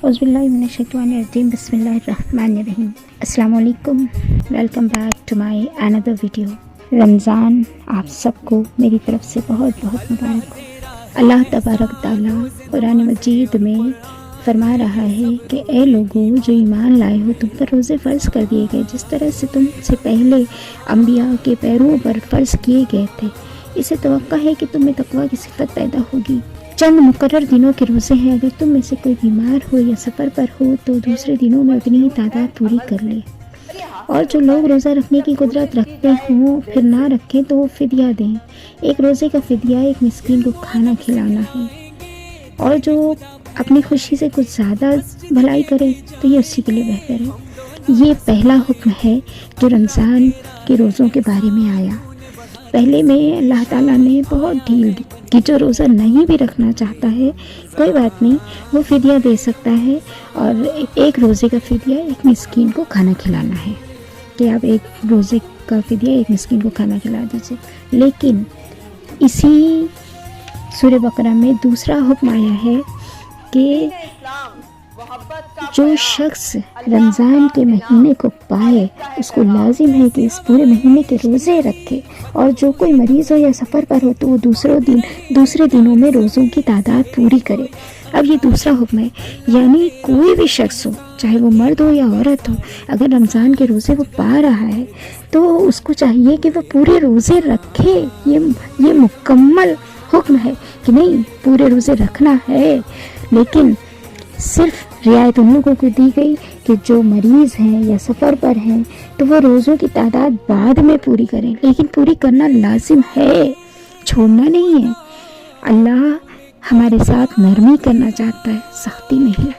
اعوذ باللہ من الشیطان الرجیم، بسم اللہ الرحمن الرحیم۔ السلام علیکم، ویلکم بیک ٹو مائی اندر ویڈیو۔ رمضان آپ سب کو میری طرف سے بہت بہت مبارک ہو۔ اللہ تبارک تعالیٰ قرآن مجید میں فرما رہا ہے کہ اے لوگوں جو ایمان لائے ہو، تم پر روزے فرض کر دیے گئے جس طرح سے تم سے پہلے انبیاء کے پیرووں پر فرض کیے گئے تھے۔ اسے توقع ہے کہ تم میں تقویٰ کی صفت پیدا ہوگی۔ چند مقرر دنوں کے روزے ہیں، اگر تم میں سے کوئی بیمار ہو یا سفر پر ہو تو دوسرے دنوں میں اتنی ہی تعداد پوری کر لے۔ اور جو لوگ روزہ رکھنے کی قدرت رکھتے ہوں پھر نہ رکھیں تو وہ فدیہ دیں۔ ایک روزے کا فدیہ ایک مسکین کو کھانا کھلانا ہے، اور جو اپنی خوشی سے کچھ زیادہ بھلائی کرے تو یہ اسی کے لیے بہتر ہے۔ یہ پہلا حکم ہے جو رمضان کے روزوں کے بارے میں آیا۔ پہلے میں اللہ تعالیٰ نے بہت ڈھیل دی کہ جو روزہ نہیں بھی رکھنا چاہتا ہے کوئی بات نہیں، وہ فدیہ دے سکتا ہے، اور ایک روزے کا فدیہ ایک مسکین کو کھانا کھلانا ہے کہ آپ ایک روزے کا فدیہ ایک مسکین کو کھانا کھلا دیجیے۔ لیکن اسی سورہ بقرہ میں دوسرا حکم آیا ہے کہ جو شخص رمضان کے مہینے کو پائے اس کو لازم ہے کہ اس پورے مہینے کے روزے رکھے، اور جو کوئی مریض ہو یا سفر پر ہو تو وہ دوسرے دنوں میں روزوں کی تعداد پوری کرے۔ اب یہ دوسرا حکم ہے، یعنی کوئی بھی شخص ہو، چاہے وہ مرد ہو یا عورت ہو، اگر رمضان کے روزے وہ پا رہا ہے تو اس کو چاہیے کہ وہ پورے روزے رکھے۔ یہ مکمل حکم ہے کہ نہیں، پورے روزے رکھنا ہے، لیکن صرف رعایت ان لوگوں کو دی گئی کہ جو مریض ہیں یا سفر پر ہیں تو وہ روزوں کی تعداد بعد میں پوری کریں، لیکن پوری کرنا لازم ہے، چھوڑنا نہیں ہے۔ اللہ ہمارے ساتھ نرمی کرنا چاہتا ہے، سختی نہیں۔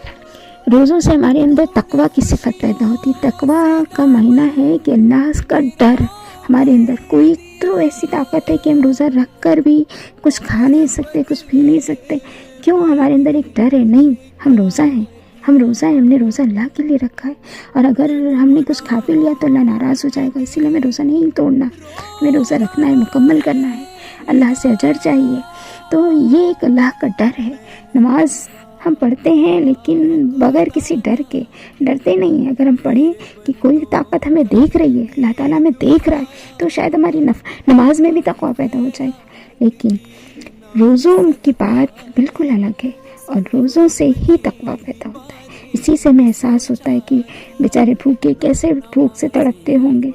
روزوں سے ہمارے اندر تقویٰ کی صفت پیدا ہوتی۔ تقویٰ کا معنی ہے کہ اللہ کا ڈر ہمارے اندر۔ کوئی تو ایسی طاقت ہے کہ ہم روزہ رکھ کر بھی کچھ کھا نہیں سکتے، کچھ پی نہیں سکتے، کیوں؟ ہمارے اندر ایک ڈر ہے، نہیں ہم روزہ ہیں، ہم نے روزہ اللہ کے لیے رکھا ہے، اور اگر ہم نے کچھ کھا پی لیا تو اللہ ناراض ہو جائے گا، اسی لیے ہمیں روزہ نہیں توڑنا، ہمیں روزہ رکھنا ہے، مکمل کرنا ہے، اللہ سے اجر چاہیے۔ تو یہ ایک اللہ کا ڈر ہے۔ نماز ہم پڑھتے ہیں لیکن بغیر کسی ڈر کے، ڈرتے نہیں ہیں۔ اگر ہم پڑھیں کہ کوئی طاقت ہمیں دیکھ رہی ہے، اللہ تعالیٰ ہمیں دیکھ رہا ہے، تو شاید ہماری نماز میں بھی تقویٰ پیدا ہو جائے گا۔ لیکن روزوں کی بات بالکل الگ ہے، اور روزوں سے ہی تقویٰ پیدا ہوتا ہے۔ اسی سے ہمیں احساس ہوتا ہے کہ بیچارے بھوکے کیسے بھوک سے تڑپتے ہوں گے۔